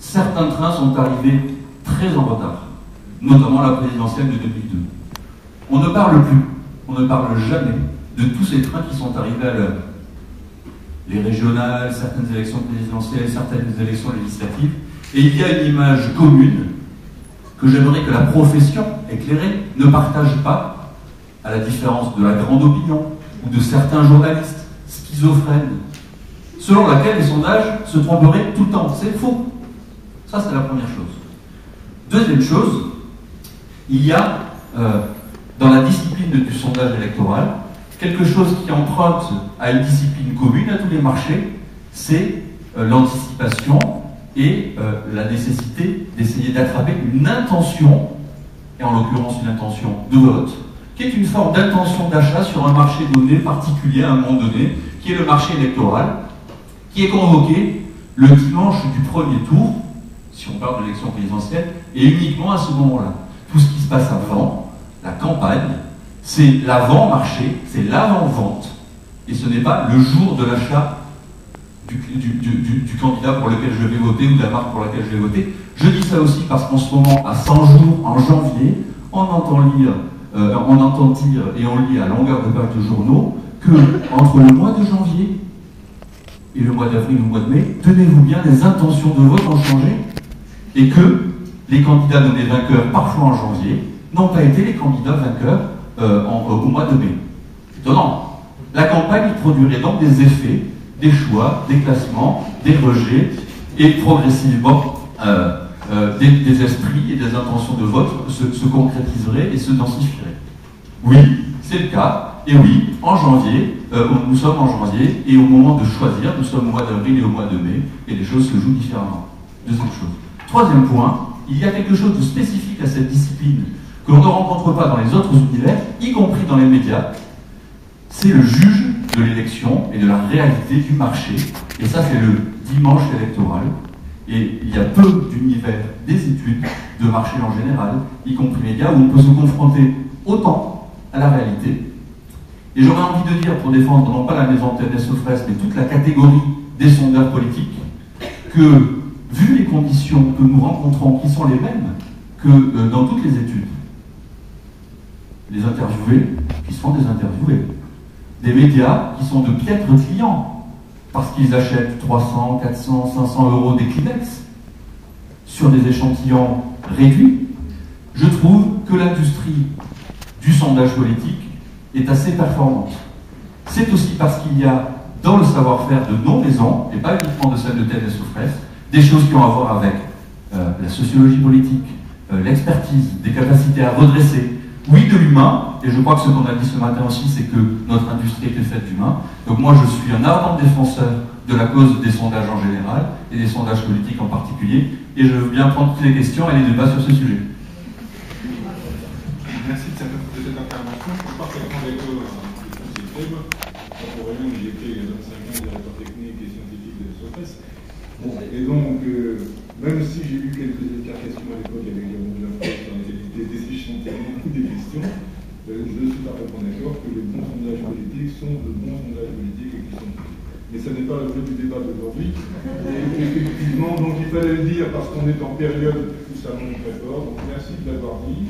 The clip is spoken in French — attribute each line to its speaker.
Speaker 1: certains trains sont arrivés très en retard, notamment la présidentielle de 2002. On ne parle plus, on ne parle jamais de tous ces trains qui sont arrivés à l'heure. Les régionales, certaines élections présidentielles, certaines élections législatives, et il y a une image commune que j'aimerais que la profession éclairée ne partage pas, à la différence de la grande opinion ou de certains journalistes schizophrènes, selon laquelle les sondages se tromperaient tout le temps. C'est faux. Ça, c'est la première chose. Deuxième chose, il y a dans la discipline du sondage électoral quelque chose qui emprunte à une discipline commune à tous les marchés, c'est l'anticipation et la nécessité d'essayer d'attraper une intention, et en l'occurrence une intention de vote, qui est une forme d'intention d'achat sur un marché donné, particulier à un moment donné, qui est le marché électoral, qui est convoqué le dimanche du premier tour, si on parle de l'élection présidentielle, et uniquement à ce moment-là. Tout ce qui se passe avant, la campagne, c'est l'avant-marché, c'est l'avant-vente, et ce n'est pas le jour de l'achat du candidat pour lequel je vais voter ou de la marque pour laquelle je vais voter. Je dis ça aussi parce qu'en ce moment, à 100 jours, en janvier, on entend dire et on lit à longueur de page de journaux que entre le mois de janvier et le mois d'avril ou le mois de mai, tenez-vous bien, les intentions de vote ont changé et que les candidats donnés vainqueurs, parfois en janvier, n'ont pas été les candidats vainqueurs au mois de mai. Étonnant. La campagne produirait donc des effets, des choix, des classements, des rejets, et progressivement des esprits et des intentions de vote se concrétiseraient et se densifieraient. Oui, c'est le cas, et oui, en janvier, nous sommes en janvier, et au moment de choisir, nous sommes au mois d'avril et au mois de mai, et les choses se jouent différemment. Deuxième chose. Troisième point, il y a quelque chose de spécifique à cette discipline que l'on ne rencontre pas dans les autres univers, y compris dans les médias, c'est le juge de l'élection et de la réalité du marché. Et ça, c'est le dimanche électoral. Et il y a peu d'univers des études de marché en général, y compris médias, où on peut se confronter autant à la réalité. Et j'aurais envie de dire, pour défendre non pas la maison TNS Sofres, mais toute la catégorie des sondeurs politiques, que vu les conditions que nous rencontrons, qui sont les mêmes que dans toutes les études, les interviewés qui sont des interviewés, des médias qui sont de piètres clients parce qu'ils achètent 300, 400, 500 euros des Kleenex sur des échantillons réduits, je trouve que l'industrie du sondage politique est assez performante. C'est aussi parce qu'il y a dans le savoir-faire de nos maisons, et pas uniquement de celle de TNS Sofres, des choses qui ont à voir avec la sociologie politique, l'expertise, des capacités à redresser, oui, de l'humain, et je crois que ce qu'on a dit ce matin aussi, c'est que notre industrie était faite d'humains. Donc moi, je suis un ardent défenseur de la cause des sondages en général, et des sondages politiques en particulier, et je veux bien prendre toutes les questions et les débats sur ce sujet.
Speaker 2: Merci de cette intervention. Je suis parfaitement d'accord avec ce thème. Pour rien, j'ai été il y a 25 ans directeur technique et scientifique de Sofres. Bon, et donc, même si j'ai eu quelques écartations à l'époque avec les on était déséchantillés beaucoup des questions, je suis parfaitement d'accord que les bons sondages politiques sont de bons sondages politiques et qui sont politiques. Mais ce n'est pas l'objet du débat d'aujourd'hui. Et effectivement, donc il fallait le dire parce qu'on est en période où ça monte très fort. Donc merci de l'avoir dit.